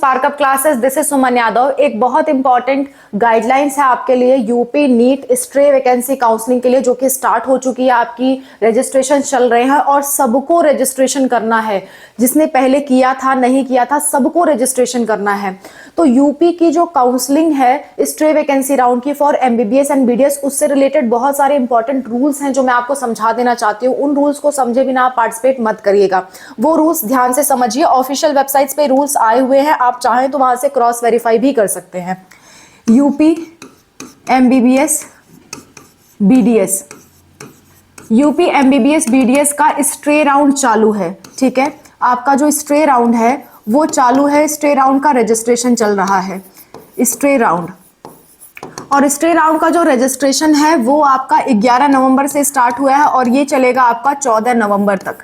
Spark up classes, this is Suman Yadav. एक बहुत important guidelines है आपके लिए UP NEET stray vacancy counselling के लिए, जो कि स्टार्ट हो चुकी है। आपकी रजिस्ट्रेशन चल रहे हैं और सबको रजिस्ट्रेशन करना है। जिसने पहले किया था, नहीं किया था, सबको रजिस्ट्रेशन करना है। तो यूपी की जो काउंसलिंग है स्ट्रे वैकेंसी राउंड की फॉर एमबीबीएस एंड बीडीएस, उससे रिलेटेड बहुत सारे इंपॉर्टेंट रूल्स हैं जो मैं आपको समझा देना चाहती हूँ। उन रूल्स को समझे बिना आप पार्टिसिपेट मत करिएगा, वो रूल्स ध्यान से समझिए। ऑफिशियल वेबसाइट्स पे रूल्स आए हुए हैं, आप चाहें तो वहां से क्रॉस वेरीफाई भी कर सकते हैं। UP MBBS BDS, UP MBBS BDS का स्ट्रे राउंड चालू है। ठीक है, आपका जो स्ट्रे राउंड है वो चालू है। स्ट्रे राउंड का रजिस्ट्रेशन चल रहा है, स्ट्रे राउंड। और स्ट्रे राउंड का जो रजिस्ट्रेशन है वो आपका 11 नवंबर से स्टार्ट हुआ है और ये चलेगा आपका 14 नवंबर तक।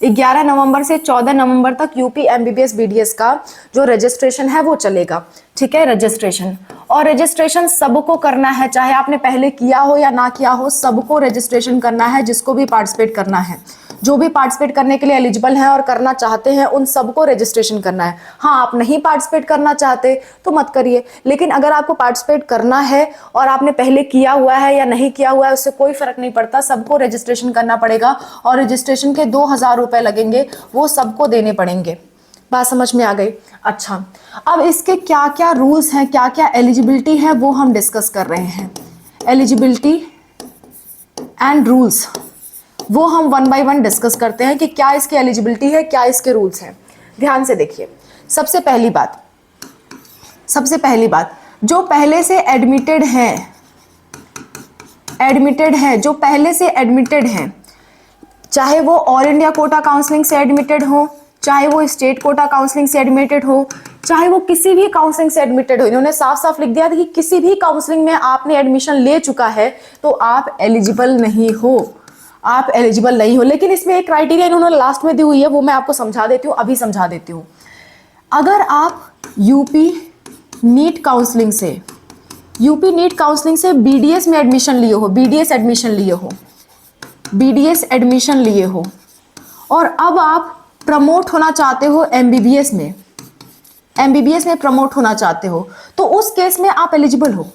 11 नवंबर से 14 नवंबर तक यूपी एमबीबीएस बीडीएस का जो रजिस्ट्रेशन है वो चलेगा। ठीक है, रजिस्ट्रेशन। और रजिस्ट्रेशन सबको करना है, चाहे आपने पहले किया हो या ना किया हो, सबको रजिस्ट्रेशन करना है। जिसको भी पार्टिसिपेट करना है, जो भी पार्टिसिपेट करने के लिए एलिजिबल हैं और करना चाहते हैं, उन सबको रजिस्ट्रेशन करना है। हाँ, आप नहीं पार्टिसिपेट करना चाहते तो मत करिए, लेकिन अगर आपको पार्टिसिपेट करना है और आपने पहले किया हुआ है या नहीं किया हुआ है, उससे कोई फर्क नहीं पड़ता, सबको रजिस्ट्रेशन करना पड़ेगा। और रजिस्ट्रेशन के 2000 रुपए लगेंगे, वो सबको देने पड़ेंगे। बात समझ में आ गई? अच्छा, अब इसके क्या क्या रूल्स हैं, क्या क्या एलिजिबिलिटी है, वो हम डिस्कस कर रहे हैं। एलिजिबिलिटी एंड रूल्स वो हम वन बाय वन डिस्कस करते हैं कि क्या इसकी एलिजिबिलिटी है, क्या इसके रूल्स हैं। ध्यान से देखिए। सबसे पहली बात, जो पहले से एडमिटेड हैं, जो पहले से एडमिटेड हैं, चाहे वो ऑल इंडिया कोटा काउंसलिंग से एडमिटेड हो, चाहे वो स्टेट कोटा काउंसलिंग से एडमिटेड हो, चाहे वो किसी भी काउंसलिंग से एडमिटेड हो, इन्होंने साफ साफ लिख दिया था कि किसी भी काउंसलिंग में आपने एडमिशन ले चुका है तो आप एलिजिबल नहीं हो, आप एलिजिबल नहीं हो। लेकिन इसमें एक क्राइटेरिया इन्होंने लास्ट में दी हुई है, वो मैं आपको समझा देती हूँ, अभी समझा देती हूँ। अगर आप यूपी नीट काउंसलिंग से बीडीएस में एडमिशन लिए हो, बीडीएस एडमिशन लिए हो और अब आप प्रमोट होना चाहते हो एमबीबीएस में प्रमोट होना चाहते हो, तो उस केस में आप एलिजिबल हो।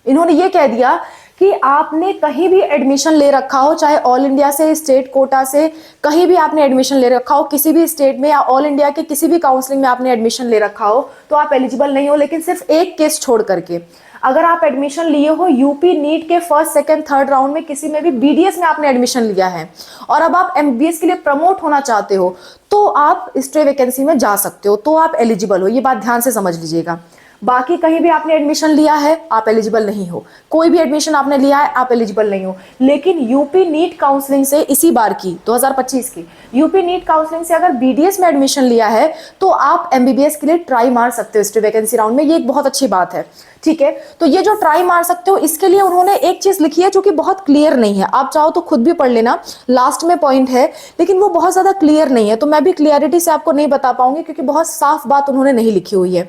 इन्होंने ये कह दिया कि आपने कहीं भी एडमिशन ले रखा हो, चाहे ऑल इंडिया से, स्टेट कोटा से, कहीं भी आपने एडमिशन ले रखा हो, किसी भी स्टेट में या ऑल इंडिया के किसी भी काउंसलिंग में आपने एडमिशन ले रखा हो, तो आप एलिजिबल नहीं हो। लेकिन सिर्फ एक केस छोड़ करके, अगर आप एडमिशन लिए हो यूपी नीट के फर्स्ट, सेकंड, थर्ड राउंड में, किसी में भी बीडीएस में आपने एडमिशन लिया है और अब आप एमबीबीएस के लिए प्रमोट होना चाहते हो, तो आप स्ट्रे वैकेंसी में जा सकते हो, तो आप एलिजिबल हो। ये बात ध्यान से समझ लीजिएगा। बाकी कहीं भी आपने एडमिशन लिया है, आप एलिजिबल नहीं हो। कोई भी एडमिशन आपने लिया है, आप एलिजिबल नहीं हो। लेकिन यूपी नीट काउंसलिंग से, इसी बार की 2025 की यूपी नीट काउंसलिंग से अगर बीडीएस में एडमिशन लिया है तो आप एमबीबीएस के लिए ट्राई मार सकते हो स्ट्रे वैकेंसी राउंड में। ये एक बहुत अच्छी बात है। ठीक है, तो ये जो ट्राई मार सकते हो, इसके लिए उन्होंने एक चीज लिखी है जो कि बहुत क्लियर नहीं है। आप चाहो तो खुद भी पढ़ लेना, लास्ट में पॉइंट है, लेकिन वो बहुत ज्यादा क्लियर नहीं है, तो मैं भी क्लियरिटी से आपको नहीं बता पाऊंगी क्योंकि बहुत साफ बात उन्होंने नहीं लिखी हुई है।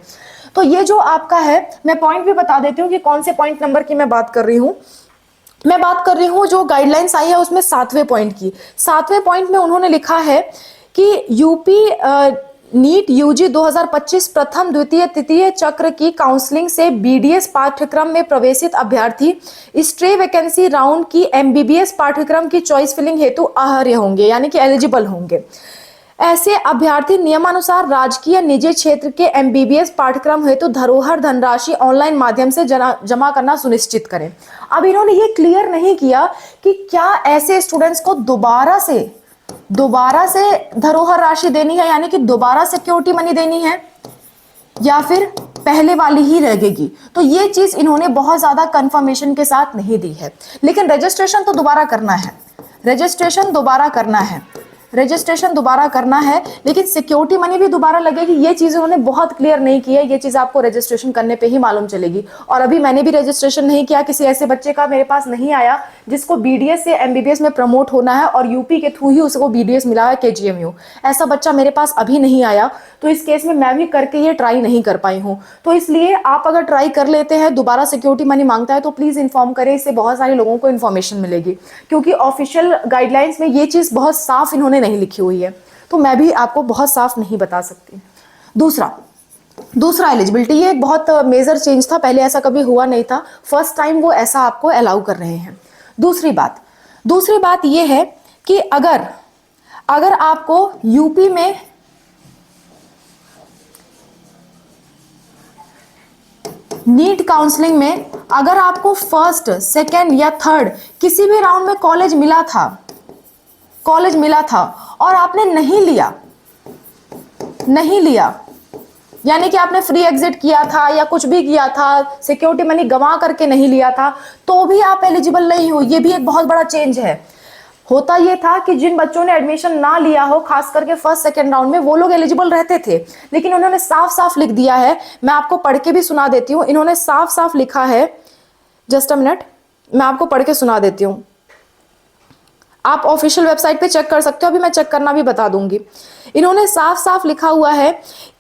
तो ये जो आपका है, मैं पॉइंट भी बता देती हूँ कि कौन से पॉइंट नंबर की मैं बात कर रही हूँ। मैं बात कर रही हूँ जो गाइडलाइंस आई है उसमें 7वें पॉइंट की। 7वें पॉइंट में उन्होंने लिखा है कि यूपी नीट यूजी 2025 प्रथम, द्वितीय, तृतीय चक्र की काउंसलिंग से बीडीएस पाठ्यक्रम में प्रवेशित अभ्यर्थी स्ट्रे वैकेंसी राउंड की एमबीबीएस पाठ्यक्रम की चॉइस फिलिंग हेतु अर्ह होंगे, यानी कि एलिजिबल होंगे। ऐसे अभ्यर्थी नियमानुसार राजकीय निजी क्षेत्र के एमबीबीएस पाठ्यक्रम हेतु धरोहर धनराशि ऑनलाइन माध्यम से जमा करना सुनिश्चित करें। अब इन्होंने ये क्लियर नहीं किया कि क्या ऐसे स्टूडेंट्स को दोबारा से धरोहर राशि देनी है, यानी कि दोबारा सिक्योरिटी मनी देनी है, या फिर पहले वाली ही रहेगी। तो ये चीज इन्होंने बहुत ज्यादा कंफर्मेशन के साथ नहीं दी है। लेकिन रजिस्ट्रेशन तो दोबारा करना है, रजिस्ट्रेशन दोबारा करना है, लेकिन सिक्योरिटी मनी भी दोबारा लगेगी। ये चीज उन्होंने बहुत क्लियर नहीं की है। ये चीज आपको रजिस्ट्रेशन करने पे ही मालूम चलेगी। और अभी मैंने भी रजिस्ट्रेशन नहीं किया, किसी ऐसे बच्चे का मेरे पास नहीं आया जिसको बीडीएस से एमबीबीएस में प्रमोट होना है और यूपी के थ्रू ही उसको बीडीएस मिला है, केजीएमयू। ऐसा बच्चा मेरे पास अभी नहीं आया, तो इस केस में मैं भी करके ये ट्राई नहीं कर पाई हूँ। तो इसलिए आप अगर ट्राई कर लेते हैं, दोबारा सिक्योरिटी मनी मांगता है, तो प्लीज इन्फॉर्म करें, इससे बहुत सारे लोगों को इन्फॉर्मेशन मिलेगी। क्योंकि ऑफिशियल गाइडलाइंस में ये चीज बहुत साफ इन्होंने नहीं लिखी हुई है, तो मैं भी आपको बहुत साफ नहीं बता सकती। दूसरा, दूसरा एलिजिबिलिटी, ये एक बहुत मेजर चेंज था, पहले ऐसा कभी हुआ नहीं था, फर्स्ट टाइम वो ऐसा आपको अलाउ कर रहे हैं। दूसरी बात ये है कि अगर आपको यूपी में नीट काउंसलिंग में अगर आपको फर्स्ट, सेकेंड या थर्ड किसी भी राउंड में कॉलेज मिला था और आपने नहीं लिया, यानी कि आपने फ्री एग्जिट किया था या कुछ भी किया था, सिक्योरिटी मनी गंवा करके नहीं लिया था, तो भी आप एलिजिबल नहीं हो। ये भी एक बहुत बड़ा चेंज है। होता ये था कि जिन बच्चों ने एडमिशन ना लिया हो, खास करके फर्स्ट सेकंड राउंड में, वो लोग एलिजिबल रहते थे, लेकिन उन्होंने साफ साफ लिख दिया है, मैं आपको पढ़ के भी सुना देती हूँ। इन्होंने साफ साफ लिखा है, जस्ट अ मिनट, मैं आपको पढ़ के सुना देती हूँ, आप ऑफिशियल वेबसाइट पे चेक कर सकते हो, अभी मैं चेक करना भी बता दूंगी। इन्होंने साफ साफ लिखा हुआ है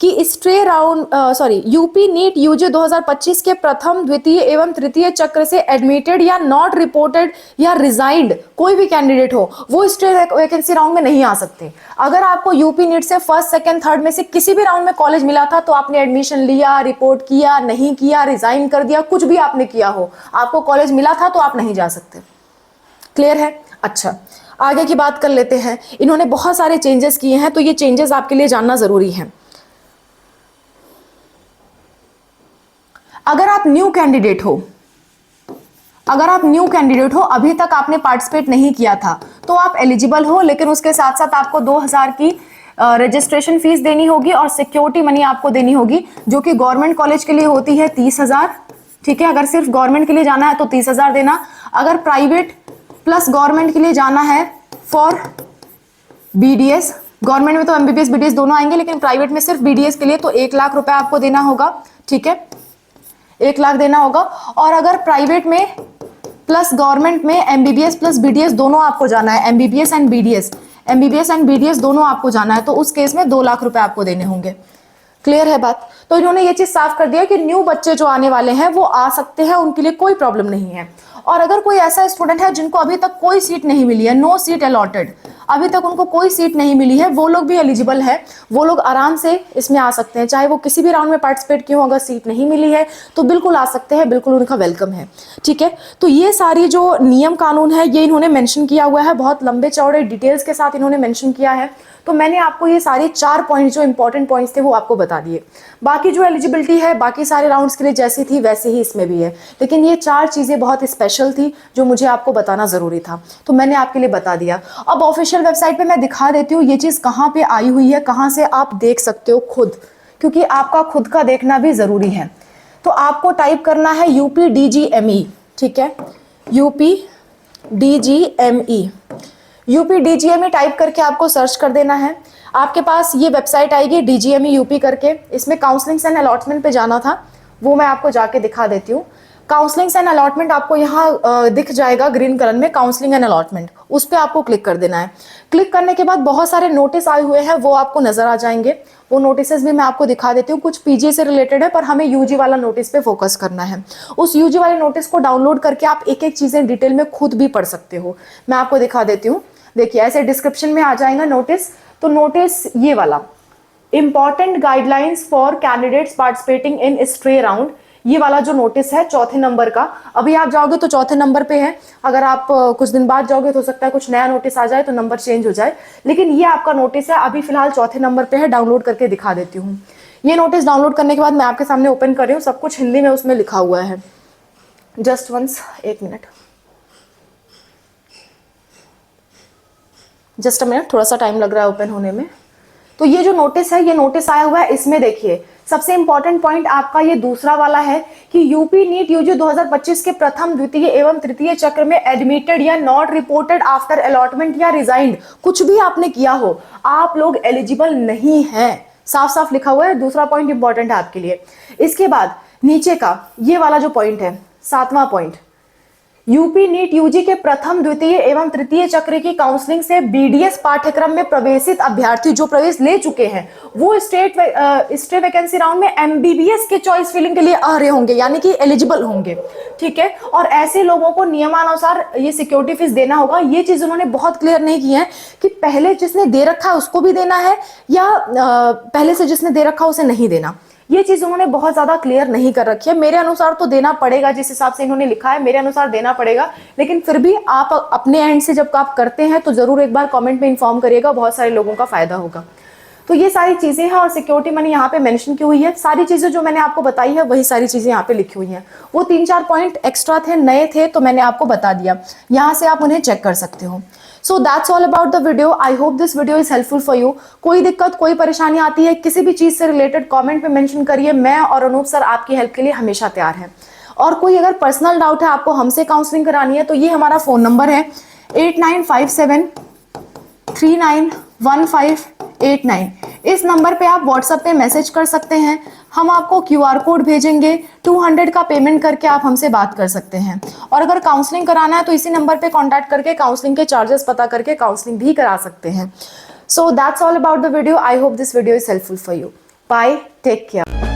कि यूपी नीट यूजी 2025 के प्रथम, द्वितीय एवं तृतीय चक्र से एडमिटेड या नॉट रिपोर्टेड या रिजाइंड कोई भी कैंडिडेट हो, वो स्ट्रे वैकेंसी राउंड में नहीं आ सकते। अगर आपको यूपी नीट से फर्स्ट, सेकंड, थर्ड में से किसी भी राउंड में कॉलेज मिला था, तो आपने एडमिशन लिया, रिपोर्ट किया, नहीं किया, रिजाइन कर दिया, कुछ भी आपने किया हो, आपको कॉलेज मिला था तो आप नहीं जा सकते। क्लियर है? अच्छा, आगे की बात कर लेते हैं। इन्होंने बहुत सारे चेंजेस किए हैं, तो ये चेंजेस आपके लिए जानना जरूरी है। अगर आप न्यू कैंडिडेट हो, अभी तक आपने पार्टिसिपेट नहीं किया था, तो आप एलिजिबल हो, लेकिन उसके साथ साथ आपको 2000 की रजिस्ट्रेशन फीस देनी होगी और सिक्योरिटी मनी आपको देनी होगी, जो कि गवर्नमेंट कॉलेज के लिए होती है 30,000। ठीक है, अगर सिर्फ गवर्नमेंट के लिए जाना है तो 30,000 देना। अगर प्राइवेट प्लस गवर्नमेंट के लिए जाना है फॉर बीडीएस, गवर्नमेंट में तो एमबीबीएस बीडीएस दोनों आएंगे, लेकिन प्राइवेट में सिर्फ बीडीएस के लिए तो 1 लाख रुपए आपको देना होगा। ठीक है, 1 लाख देना होगा। और अगर प्राइवेट में प्लस गवर्नमेंट में एमबीबीएस प्लस बीडीएस दोनों आपको जाना है, एमबीबीएस एंड बीडीएस दोनों आपको जाना है, तो उस केस में 2 लाख रुपए आपको देने होंगे। क्लियर है बात? तो इन्होंने ये चीज साफ कर दिया कि न्यू बच्चे जो आने वाले हैं वो आ सकते हैं, उनके लिए कोई प्रॉब्लम नहीं है। और अगर कोई ऐसा स्टूडेंट है जिनको अभी तक कोई सीट नहीं मिली है, नो सीट अलॉटेड, अभी तक उनको कोई सीट नहीं मिली है, वो लोग भी एलिजिबल है, वो लोग आराम से इसमें आ सकते हैं, चाहे वो किसी भी राउंड में पार्टिसिपेट किए हो। अगर सीट नहीं मिली है तो बिल्कुल आ सकते हैं, बिल्कुल उनका वेलकम है। ठीक है, तो ये सारी जो नियम कानून है ये इन्होंने मेंशन किया हुआ है, बहुत लंबे चौड़े डिटेल्स के साथ इन्होंने मेंशन किया है। तो मैंने आपको ये सारे 4 पॉइंट जो इंपॉर्टेंट पॉइंट्स थे वो आपको बता दिए। बाकी जो एलिजिबिलिटी है बाकी सारे राउंड्स के लिए जैसी थी वैसे ही इसमें भी है, लेकिन ये 4 चीजें बहुत स्पेशल थी जो मुझे आपको बताना जरूरी था, तो मैंने आपके लिए बता दिया। अब ऑफिशियल वेबसाइट पे मैं दिखा देती हूँ ये चीज कहाँ पे आई हुई है, कहाँ से आप देख सकते हो खुद, क्योंकि आपका खुद का देखना भी जरूरी है। तो आपको टाइप करना है UPDGME। ठीक है, UPDGME टाइप करके आपको सर्च कर देना है। आपके पास ये वेबसाइट आएगी DGME यूपी करके, इसमें काउंसलिंग्स एंड अलॉटमेंट पे जाना था, वो मैं आपको जाके दिखा देती हूँ। काउंसलिंग्स एंड अलॉटमेंट आपको यहाँ दिख जाएगा ग्रीन कलर में, काउंसलिंग एंड अलॉटमेंट, उस पर आपको क्लिक कर देना है। क्लिक करने के बाद बहुत सारे नोटिस आए हुए हैं, वो आपको नजर आ जाएंगे। वो नोटिस भी मैं आपको दिखा देती हूँ, कुछ पीजी से रिलेटेड है, पर हमें यूजी वाला नोटिस पे फोकस करना है। उस यूजी वाले नोटिस को डाउनलोड करके आप एक एक चीजें डिटेल में खुद भी पढ़ सकते हो। मैं आपको दिखा देती हूँ, देखिए ऐसे डिस्क्रिप्शन में आ जाएगा नोटिस। तो नोटिस ये वाला, important guidelines for candidates participating in stray round, ये वाला जो नोटिस है 4थे नंबर का, अभी आप जाओगे तो 4थे नंबर पे है। अगर आप कुछ दिन बाद जाओगे तो हो सकता है कुछ नया नोटिस आ जाए तो नंबर चेंज हो जाए, लेकिन ये आपका नोटिस है, अभी फिलहाल 4थे नंबर पे है। डाउनलोड करके दिखा देती हूँ। ये नोटिस डाउनलोड करने के बाद मैं आपके सामने ओपन कर रही हूँ, सब कुछ हिंदी में उसमें लिखा हुआ है। Just once, 1 minute, just a minute, थोड़ा सा टाइम लग रहा है ओपन होने में। तो ये जो नोटिस है, ये नोटिस आया हुआ है, इसमें देखिए सबसे इंपॉर्टेंट पॉइंट आपका ये दूसरा वाला है कि यूपी नीट यूजी 2025 के प्रथम, द्वितीय एवं तृतीय चक्र में एडमिटेड या नॉट रिपोर्टेड आफ्टर अलॉटमेंट या रिजाइंड, कुछ भी आपने किया हो, आप लोग एलिजिबल नहीं हैं, साफ साफ लिखा हुआ है। दूसरा पॉइंट इंपॉर्टेंट है आपके लिए। इसके बाद नीचे का ये वाला जो पॉइंट है, 7वां पॉइंट, यूपी नीट यूजी के प्रथम, द्वितीय एवं तृतीय चक्र की काउंसलिंग से बीडीएस पाठ्यक्रम में प्रवेशित अभ्यर्थी जो प्रवेश ले चुके हैं वो स्टे वैकेंसी राउंड में एमबीबीएस के चॉइस फिलिंग के लिए आ रहे होंगे, यानी कि एलिजिबल होंगे। ठीक है, और ऐसे लोगों को नियमानुसार ये सिक्योरिटी फीस देना होगा। ये चीज उन्होंने बहुत क्लियर नहीं की है कि पहले जिसने दे रखा है उसको भी देना है या पहले से जिसने दे रखा है उसे नहीं देना। ये चीज़ उन्होंने बहुत ज़्यादा क्लियर नहीं कर रखी है। मेरे अनुसार तो देना पड़ेगा, जिस हिसाब से इन्होंने लिखा है मेरे अनुसार देना पड़ेगा, लेकिन फिर भी आप अपने एंड से जब आप करते हैं तो ज़रूर एक बार कमेंट में इन्फॉर्म करिएगा, बहुत सारे लोगों का फ़ायदा होगा। तो ये सारी चीज़ें हैं और सिक्योरिटी मनी यहाँ पे मेंशन की हुई है। सारी चीज़ें जो मैंने आपको बताई है वही सारी चीज़ें यहाँ पे लिखी हुई हैं। वो 3-4 पॉइंट एक्स्ट्रा थे, नए थे, तो मैंने आपको बता दिया। यहाँ से आप उन्हें चेक कर सकते हो। सो that's all about the video. I hope this video is helpful for you. कोई दिक्कत, कोई परेशानी आती है किसी भी चीज़ से रिलेटेड, कॉमेंट में मेंशन करिए। मैं और अनूप सर आपकी हेल्प के लिए हमेशा तैयार हैं। और कोई अगर पर्सनल डाउट है, आपको हमसे काउंसलिंग करानी है, तो ये हमारा फ़ोन नंबर है 8957391589। इस नंबर पे आप व्हाट्सएप पे मैसेज कर सकते हैं। हम आपको QR कोड भेजेंगे, 200 का पेमेंट करके आप हमसे बात कर सकते हैं। और अगर काउंसलिंग कराना है तो इसी नंबर पे कांटेक्ट करके काउंसलिंग के चार्जेस पता करके काउंसलिंग भी करा सकते हैं। So that's all about the video. I hope this video is helpful for you. Bye, take care.